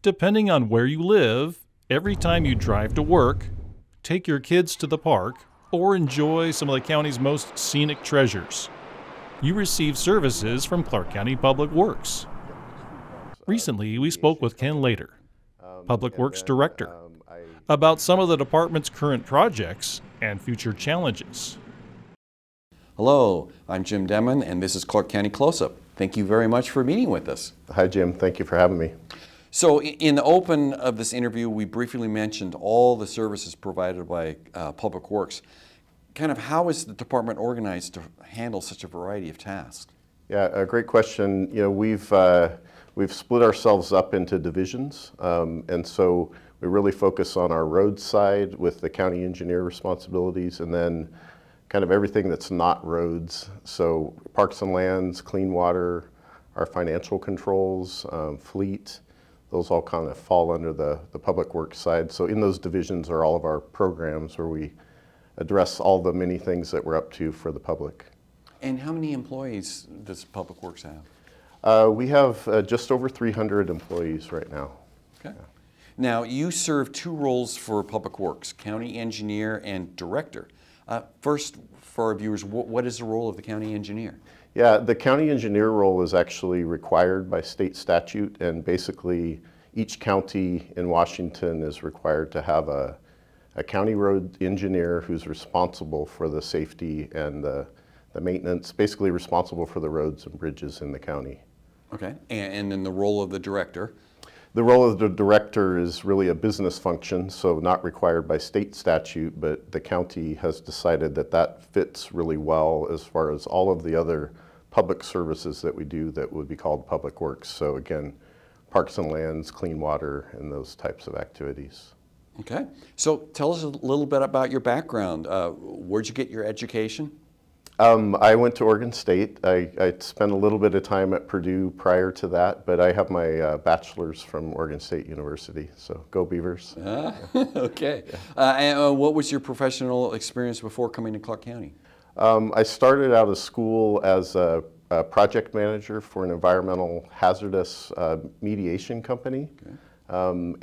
depending on where you live, every time you drive to work, take your kids to the park, or enjoy some of the county's most scenic treasures, you receive services from Clark County Public Works. Recently, we spoke with Ken Lader, Public Works Director, about some of the department's current projects and future challenges. Hello, I'm Jim Demman, and this is Clark County Close-Up. Thank you very much for meeting with us. Hi, Jim. Thank you for having me. So in the open of this interview, we briefly mentioned all the services provided by Public Works. Kind of how is the department organized to handle such a variety of tasks? Yeah, a great question. You know, we've split ourselves up into divisions, and so we really focus on our road side with the county engineer responsibilities, and then kind of everything that's not roads. So parks and lands, clean water, our financial controls, fleet, those all kind of fall under the public works side. So in those divisions are all of our programs where we address all the many things that we're up to for the public. And how many employees does Public Works have? We have just over 300 employees right now. Okay. Yeah. Now, you serve two roles for Public Works, county engineer and director. First, for our viewers, what is the role of the county engineer? Yeah, the county engineer role is actually required by state statute, and basically each county in Washington is required to have a county road engineer who's responsible for the safety and the maintenance, basically responsible for the roads and bridges in the county. Okay, and then the role of the director? The role of the director is really a business function, so not required by state statute, but the county has decided that that fits really well as far as all of the other public services that we do that would be called public works. So again, parks and lands, clean water, and those types of activities. Okay, so tell us a little bit about your background. Where'd you get your education? I went to Oregon State. I spent a little bit of time at Purdue prior to that, but I have my bachelor's from Oregon State University, so go Beavers. Okay. Yeah. And what was your professional experience before coming to Clark County? I started out of school as a project manager for an environmental hazardous mediation company. Okay.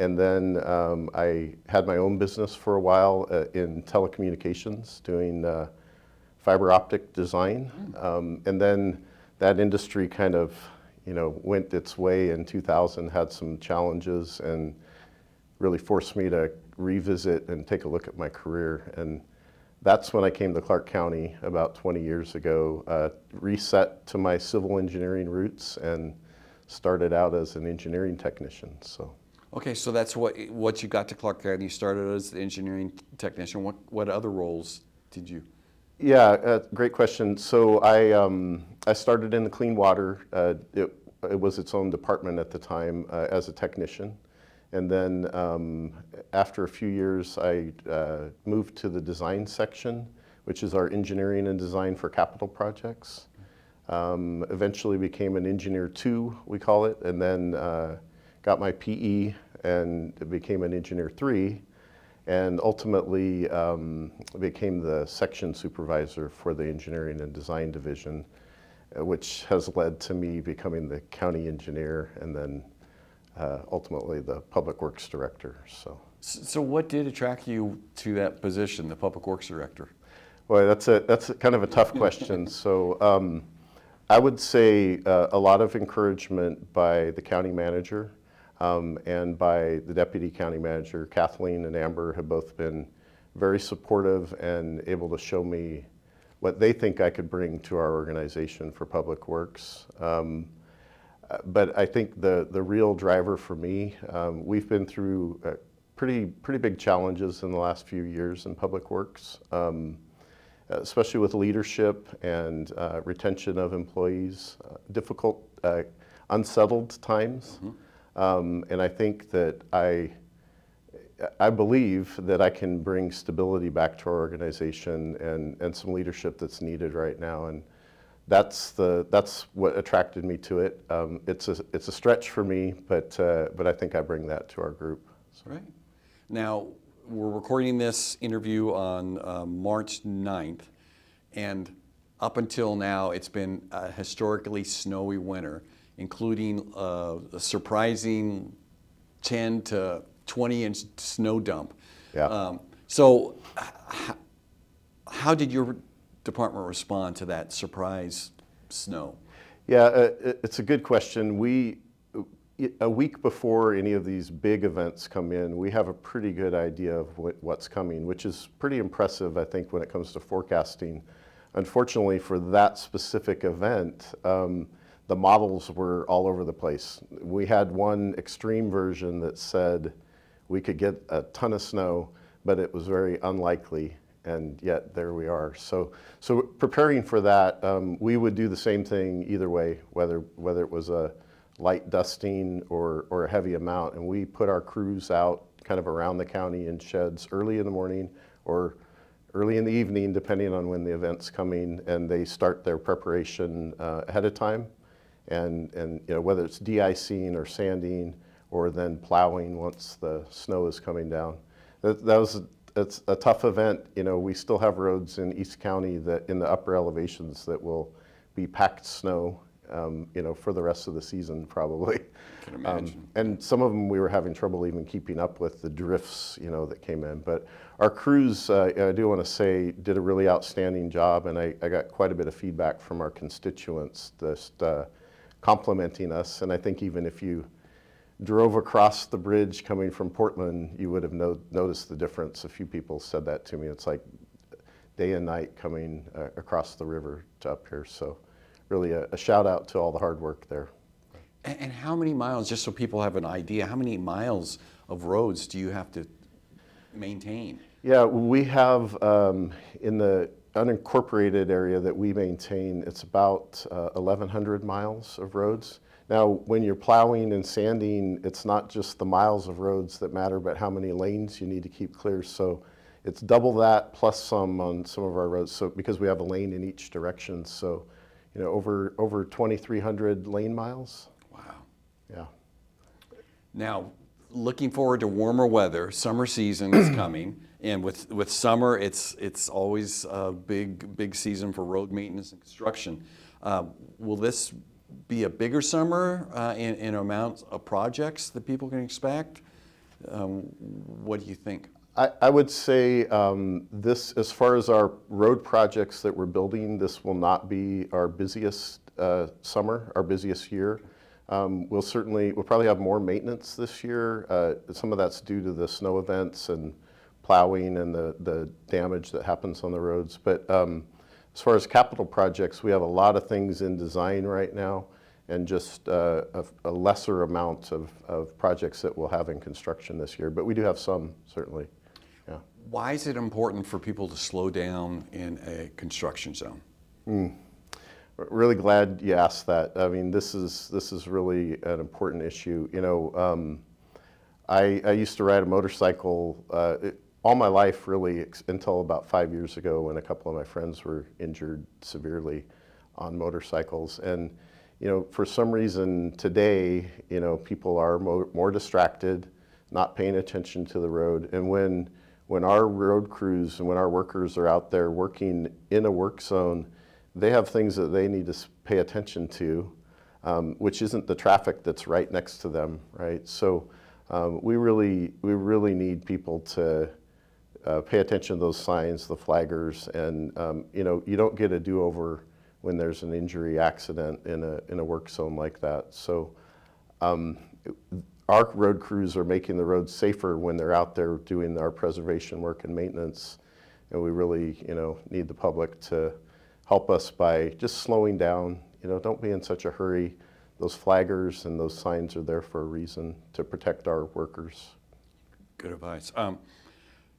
And then I had my own business for a while in telecommunications, doing fiber optic design, and then that industry kind of, went its way in 2000, had some challenges, and really forced me to revisit and take a look at my career. And that's when I came to Clark County about 20 years ago, reset to my civil engineering roots, and started out as an engineering technician. So. Okay, so that's what you got to Clark County. You started as an engineering technician. What other roles did you? Yeah, great question. So I started in the clean water. It was its own department at the time as a technician. And then after a few years, I moved to the design section, which is our engineering and design for capital projects. Eventually became an engineer 2, we call it, and then got my PE and became an engineer 3. And ultimately became the section supervisor for the engineering and design division, which has led to me becoming the county engineer and then ultimately the public works director. So what did attract you to that position, the public works director? Well, that's kind of a tough question. So I would say a lot of encouragement by the county manager. And by the deputy county manager. Kathleen and Amber have both been very supportive and able to show me what they think I could bring to our organization for public works. But I think the real driver for me, we've been through pretty big challenges in the last few years in public works, especially with leadership and retention of employees, difficult, unsettled times. Mm-hmm. And I think that I believe that I can bring stability back to our organization and some leadership that's needed right now, and that's what attracted me to it. It's a stretch for me, but I think I bring that to our group. So. Right. Now we're recording this interview on March 9th, and up until now it's been a historically snowy winter, including a surprising 10 to 20-inch snow dump. Yeah. So how did your department respond to that surprise snow? Yeah, it's a good question. A week before any of these big events come in, we have a pretty good idea of what's coming, which is pretty impressive, I think, when it comes to forecasting. Unfortunately, for that specific event, the models were all over the place. We had one extreme version that said we could get a ton of snow, but it was very unlikely, and yet there we are. So preparing for that, we would do the same thing either way, whether it was a light dusting or a heavy amount, and we put our crews out kind of around the county in sheds early in the morning or early in the evening, depending on when the event's coming, and they start their preparation ahead of time, and whether it's de-icing or sanding or then plowing once the snow is coming down. It's a tough event. We still have roads in East County that in the upper elevations that will be packed snow for the rest of the season, probably. I can imagine. And some of them we were having trouble even keeping up with the drifts, that came in. But our crews, I do want to say, did a really outstanding job, and I got quite a bit of feedback from our constituents just complimenting us. And I think even if you drove across the bridge coming from Portland, you would have noticed the difference. A few people said that to me. It's like day and night coming across the river to up here. So really a shout out to all the hard work there. And how many miles, just so people have an idea, how many miles of roads do you have to maintain? Yeah, we have in the unincorporated area that we maintain, it's about 1,100 miles of roads. Now, when you're plowing and sanding, it's not just the miles of roads that matter, but how many lanes you need to keep clear. So it's double that plus some on some of our roads. So because we have a lane in each direction, so over 2,300 lane miles. Wow. Yeah. Now, looking forward to warmer weather. Summer season is coming, and with summer, it's always a big season for road maintenance and construction. Will this be a bigger summer in amount of projects that people can expect? What do you think? I would say this, as far as our road projects that we're building, this will not be our busiest summer, our busiest year. We'll probably have more maintenance this year. Some of that's due to the snow events and plowing and the damage that happens on the roads. But as far as capital projects, we have a lot of things in design right now, and just a lesser amount of projects that we'll have in construction this year. But we do have some, certainly. Yeah. Why is it important for people to slow down in a construction zone? Really glad you asked that. I mean, this is really an important issue. I used to ride a motorcycle all my life, really, until about 5 years ago when a couple of my friends were injured severely on motorcycles. And for some reason today, people are more distracted, not paying attention to the road. And when our road crews and when our workers are out there working in a work zone, they have things that they need to pay attention to, which isn't the traffic that's right next to them, right? So we really need people to pay attention to those signs, the flaggers, and you don't get a do-over when there's an injury accident in a work zone like that. So our road crews are making the roads safer when they're out there doing our preservation work and maintenance, and we really need the public to help us by just slowing down. Don't be in such a hurry. Those flaggers and those signs are there for a reason, to protect our workers. Good advice.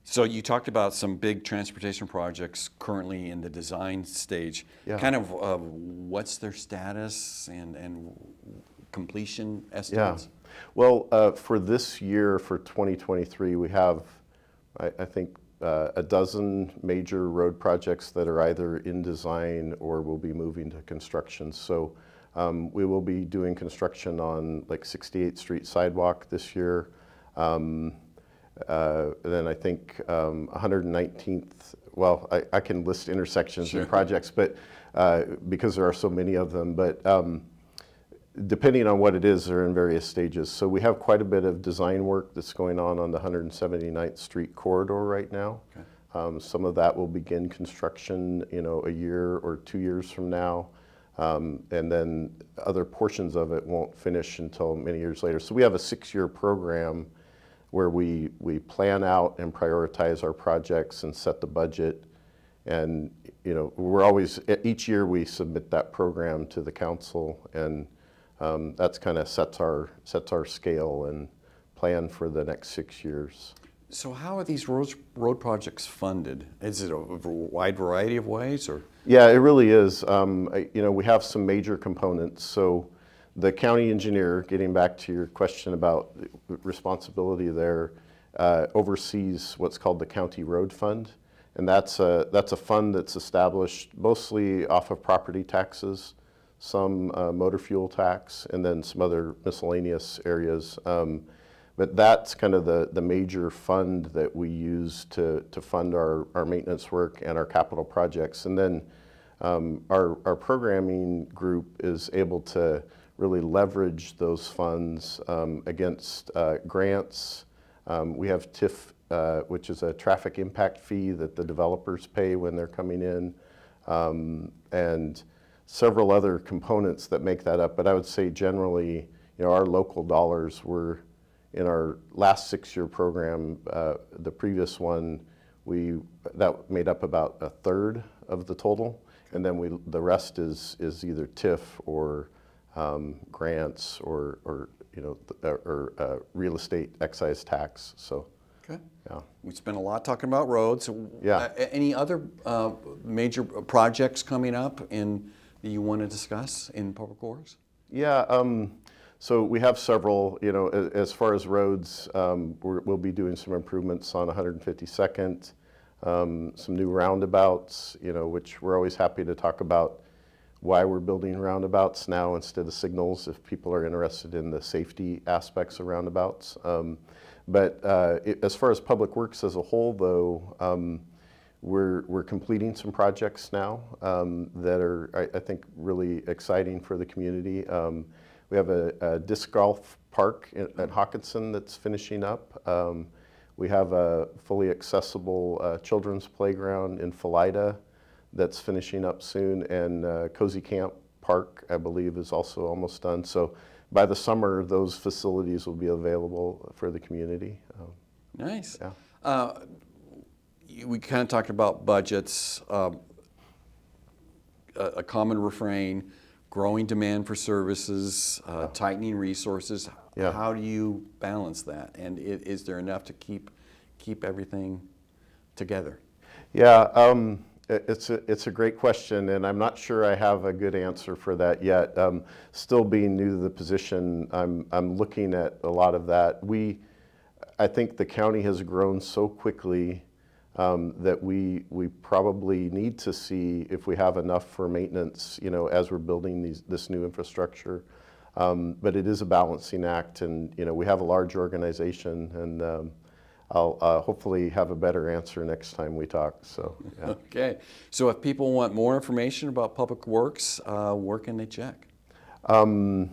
So you talked about some big transportation projects currently in the design stage. Yeah. Kind of what's their status and completion estimates? Yeah. Well, for this year, for 2023, we have, I think, a dozen major road projects that are either in design or will be moving to construction. So we will be doing construction on like 68th Street sidewalk this year. Then I think 119th, well, I can list intersections Sure. and projects, but because there are so many of them. But depending on what it is, they're in various stages. So we have quite a bit of design work that's going on the 179th Street corridor right now. Okay. Some of that will begin construction, a year or 2 years from now. And then other portions of it won't finish until many years later. So we have a 6-year program where we plan out and prioritize our projects and set the budget. And we're always, each year we submit that program to the council, and that's kind of sets our scale and plan for the next 6 years. So how are these road projects funded? Is it a wide variety of ways, or? Yeah, it really is. We have some major components. So the county engineer, getting back to your question about responsibility there, oversees what's called the County Road Fund. And that's a fund that's established mostly off of property taxes, some motor fuel tax, and then some other miscellaneous areas. But that's kind of the major fund that we use to fund our maintenance work and our capital projects. And then our programming group is able to really leverage those funds against grants. We have TIF, which is a traffic impact fee that the developers pay when they're coming in, and several other components that make that up. But I would say generally, our local dollars were, in our last 6-year program, the previous one, that made up about 1/3 of the total, and then the rest is either TIF or grants or real estate excise tax. So. Okay. Yeah. We spent a lot talking about roads. Yeah. Any other major projects coming up that you want to discuss in Public Works? Yeah. So we have several. As far as roads, we'll be doing some improvements on 152nd, some new roundabouts. Which we're always happy to talk about why we're building roundabouts now instead of signals, if people are interested in the safety aspects of roundabouts. But as far as Public Works as a whole, though, we're completing some projects now that are, I think, really exciting for the community. We have a disc golf park at Hawkinson that's finishing up. We have a fully accessible children's playground in Philida that's finishing up soon, and Cozy Camp Park, I believe, is also almost done. So by the summer, those facilities will be available for the community. Nice. Yeah. We kind of talked about budgets, a common refrain, growing demand for services, tightening resources. Yeah. How do you balance that? And is there enough to keep everything together? Yeah. It's a great question, and I'm not sure I have a good answer for that yet. Still being new to the position, I'm looking at a lot of that. I think the county has grown so quickly that we probably need to see if we have enough for maintenance, as we're building this new infrastructure. But it is a balancing act, and we have a large organization, and I'll hopefully have a better answer next time we talk. So, yeah. Okay. So if people want more information about Public Works, where can they check? That's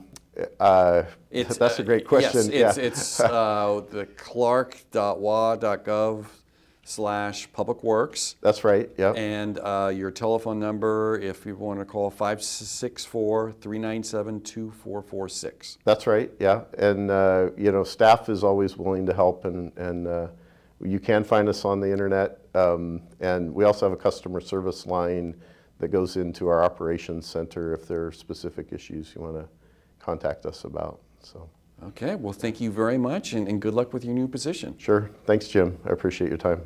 a great question. Yes, it's the clark.wa.gov/publicworks. That's right, yeah. And your telephone number, if you want to call, 564-397-2446. That's right, yeah. And staff is always willing to help, and you can find us on the internet. And we also have a customer service line that goes into our operations center if there are specific issues you want to contact us about. So. Okay, well, thank you very much, and good luck with your new position. Sure. Thanks, Jim. I appreciate your time.